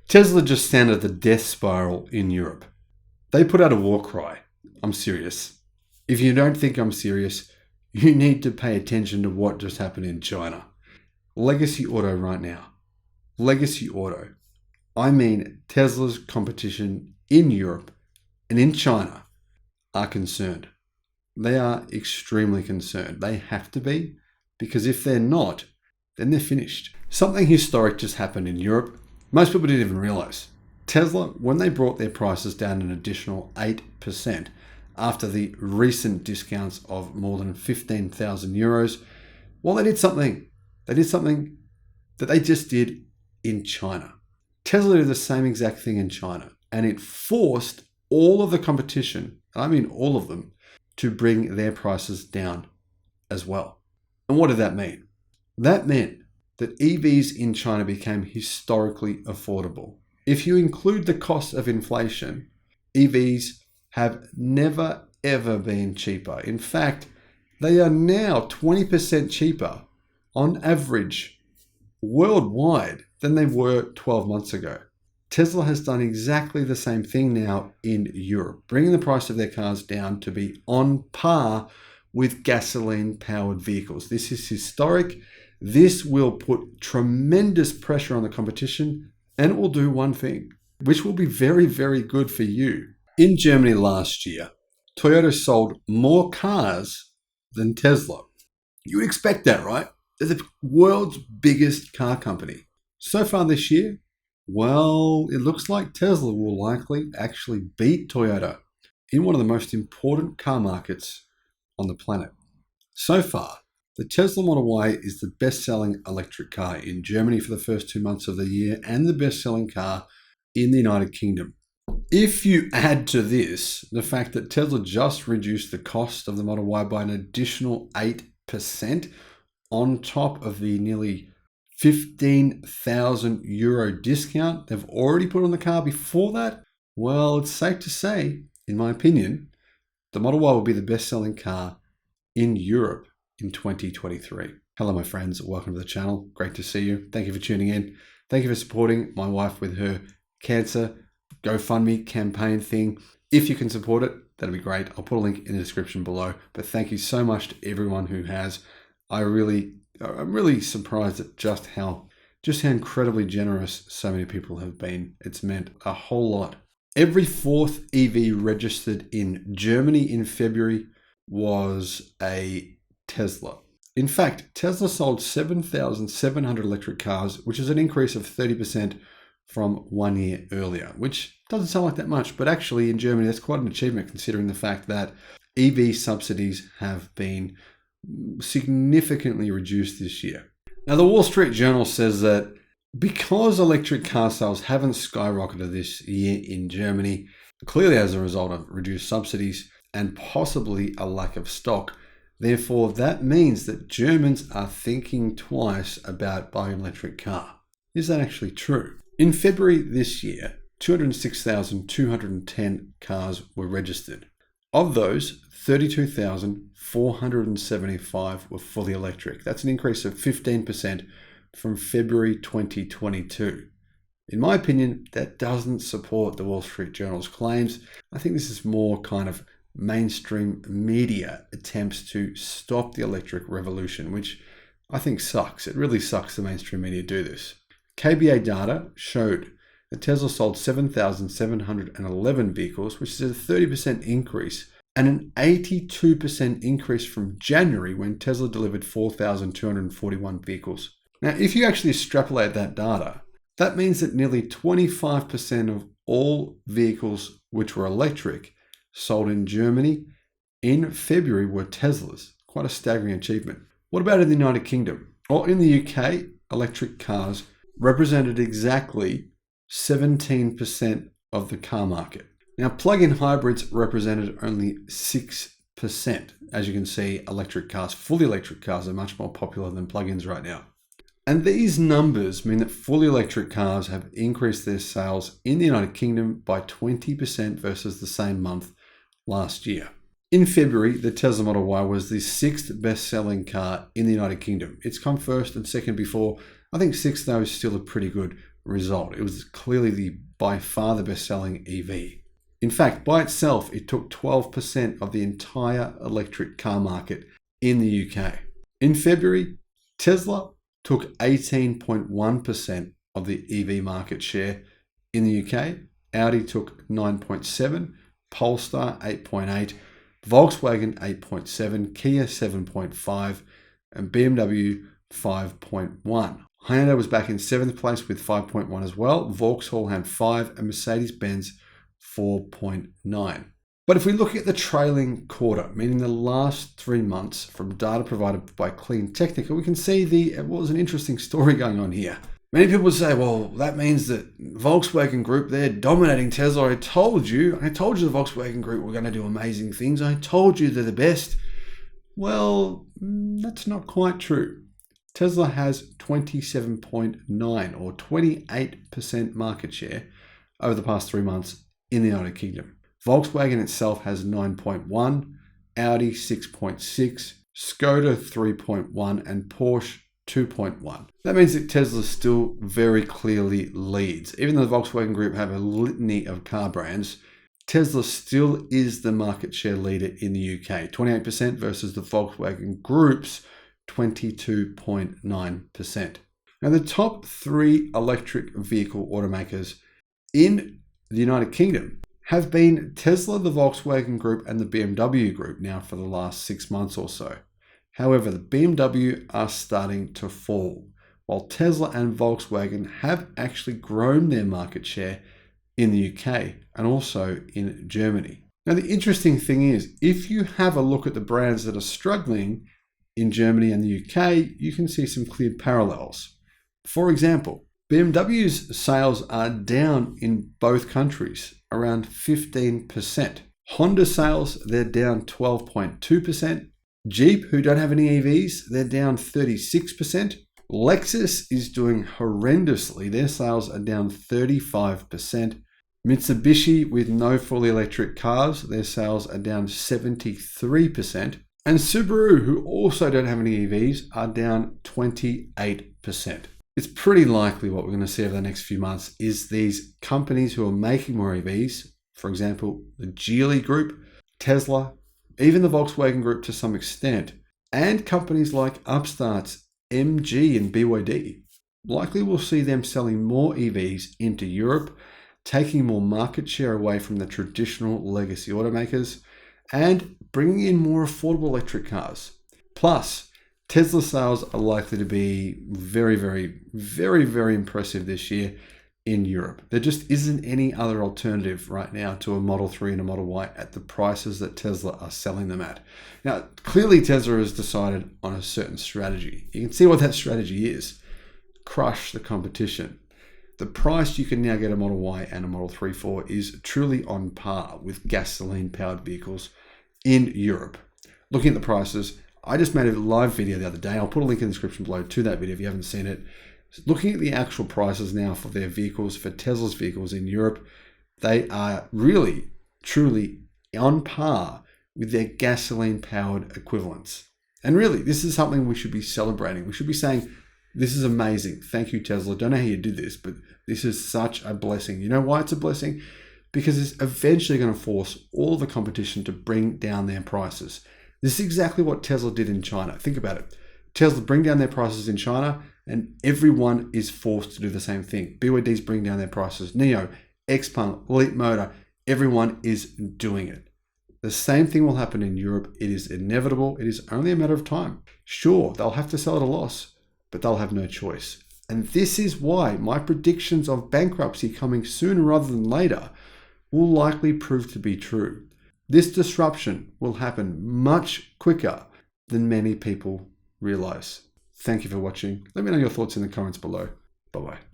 Tesla just sounded the death spiral in Europe. They put out a war cry. I'm serious. If you don't think I'm serious, you need to pay attention to what just happened in China. Legacy Auto right now. Legacy Auto. I mean, Tesla's competition in Europe and in China are concerned. They are extremely concerned. They have to be, because if they're not, then they're finished. Something historic just happened in Europe. Most people didn't even realize. Tesla, when they brought their prices down an additional 8% after the recent discounts of more than 15,000 euros, well, they did something. They did something that they just did in China. Tesla did the same exact thing in China, and it forced all of the competition, and I mean all of them, to bring their prices down as well. And what did that mean? That meant that EVs in China became historically affordable. If you include the cost of inflation, EVs have never ever been cheaper. In fact, they are now 20% cheaper on average worldwide than they were 12 months ago. Tesla has done exactly the same thing now in Europe, bringing the price of their cars down to be on par with gasoline-powered vehicles. This is historic. This will put tremendous pressure on the competition, and it will do one thing, which will be very, very good for you. In Germany last year, Toyota sold more cars than Tesla. You would expect that, right? They're the world's biggest car company. So far this year, well, it looks like Tesla will likely actually beat Toyota in one of the most important car markets on the planet. So far, the Tesla Model Y is the best-selling electric car in Germany for the first 2 months of the year and the best-selling car in the United Kingdom. If you add to this the fact that Tesla just reduced the cost of the Model Y by an additional 8% on top of the nearly 15,000 euro discount they've already put on the car before that, well, it's safe to say, in my opinion, the Model Y will be the best-selling car in Europe in 2023. Hello, my friends. Welcome to the channel. Great to see you. Thank you for tuning in. Thank you for supporting my wife with her cancer GoFundMe campaign thing. If you can support it, that'd be great. I'll put a link in the description below. But thank you so much to everyone who has. I'm really surprised at just how incredibly generous so many people have been. It's meant a whole lot. Every fourth EV registered in Germany in February was a Tesla. In fact, Tesla sold 7,700 electric cars, which is an increase of 30% from 1 year earlier, which doesn't sound like that much, but actually in Germany, that's quite an achievement considering the fact that EV subsidies have been significantly reduced this year. Now, the Wall Street Journal says that because electric car sales haven't skyrocketed this year in Germany, clearly as a result of reduced subsidies and possibly a lack of stock, therefore that means that Germans are thinking twice about buying an electric car. Is that actually true? In February this year, 206,210 cars were registered. Of those, 32,475 were fully electric. That's an increase of 15% from February 2022. In my opinion, that doesn't support the Wall Street Journal's claims. I think this is more kind of mainstream media attempts to stop the electric revolution, which I think sucks. It really sucks the mainstream media do this. KBA data showed that Tesla sold 7,711 vehicles, which is a 30% increase and an 82% increase from January when Tesla delivered 4,241 vehicles. Now, if you actually extrapolate that data, that means that nearly 25% of all vehicles which were electric sold in Germany in February were Teslas. Quite a staggering achievement. What about in the United Kingdom? Well, in the UK, electric cars represented exactly 17% of the car market. Now, plug-in hybrids represented only 6%. As you can see, electric cars, fully electric cars, are much more popular than plug-ins right now. And these numbers mean that fully electric cars have increased their sales in the United Kingdom by 20% versus the same month last year. In February, the Tesla Model Y was the 6th best-selling car in the United Kingdom. It's come first and second before. I think 6th, though, is still a pretty good result. It was clearly by far the best-selling EV. In fact, by itself, it took 12% of the entire electric car market in the UK. In February, Tesla took 18.1% of the EV market share in the UK. Audi took 9.7%, Polestar 8.8%, Volkswagen 8.7%, Kia 7.5%, and BMW 5.1%. Hyundai was back in 7th place with 5.1% as well. Vauxhall had 5%, and Mercedes-Benz 4.9%. But if we look at the trailing quarter, meaning the last 3 months from data provided by Clean Technica, we can see it was an interesting story going on here. Many people say, well, that means that Volkswagen Group, they're dominating Tesla. I told you the Volkswagen Group were going to do amazing things. I told you they're the best. Well, that's not quite true. Tesla has 27.9% or 28% market share over the past 3 months in the United Kingdom. Volkswagen itself has 9.1%, Audi 6.6%, Skoda 3.1%, and Porsche 2.1%. That means that Tesla still very clearly leads. Even though the Volkswagen Group have a litany of car brands, Tesla still is the market share leader in the UK, 28% versus the Volkswagen Group's 22.9%. Now, the top 3 electric vehicle automakers in the United Kingdom have been Tesla, the Volkswagen Group, and the BMW Group now for the last 6 months or so. However, the BMW are starting to fall, while Tesla and Volkswagen have actually grown their market share in the UK and also in Germany. Now, the interesting thing is, if you have a look at the brands that are struggling in Germany and the UK, you can see some clear parallels. For example, BMW's sales are down in both countries, around 15%. Honda sales, they're down 12.2%. Jeep, who don't have any EVs, they're down 36%. Lexus is doing horrendously. Their sales are down 35%. Mitsubishi, with no fully electric cars, their sales are down 73%. And Subaru, who also don't have any EVs, are down 28%. It's pretty likely what we're going to see over the next few months is these companies who are making more EVs, for example, the Geely Group, Tesla, even the Volkswagen Group to some extent, and companies like upstarts MG and BYD, likely we'll see them selling more EVs into Europe, taking more market share away from the traditional legacy automakers, and bringing in more affordable electric cars. Plus, Tesla sales are likely to be very, very, very, very impressive this year in Europe. There just isn't any other alternative right now to a Model 3 and a Model Y at the prices that Tesla are selling them at. Now, clearly Tesla has decided on a certain strategy. You can see what that strategy is. Crush the competition. The price you can now get a Model Y and a Model 3 for is truly on par with gasoline-powered vehicles in Europe. Looking at the prices, I just made a live video the other day. I'll put a link in the description below to that video if you haven't seen it. Looking at the actual prices now for their vehicles, for Tesla's vehicles in Europe, they are really, truly on par with their gasoline-powered equivalents. And really, this is something we should be celebrating. We should be saying, this is amazing. Thank you, Tesla. Don't know how you did this, but this is such a blessing. You know why it's a blessing? Because it's eventually going to force all the competition to bring down their prices. This is exactly what Tesla did in China. Think about it. Tesla bring down their prices in China, and everyone is forced to do the same thing. BYD's bring down their prices. NIO, Xpeng, Leapmotor, everyone is doing it. The same thing will happen in Europe. It is inevitable. It is only a matter of time. Sure, they'll have to sell at a loss, but they'll have no choice. And this is why my predictions of bankruptcy coming sooner rather than later will likely prove to be true. This disruption will happen much quicker than many people realize. Thank you for watching. Let me know your thoughts in the comments below. Bye-bye.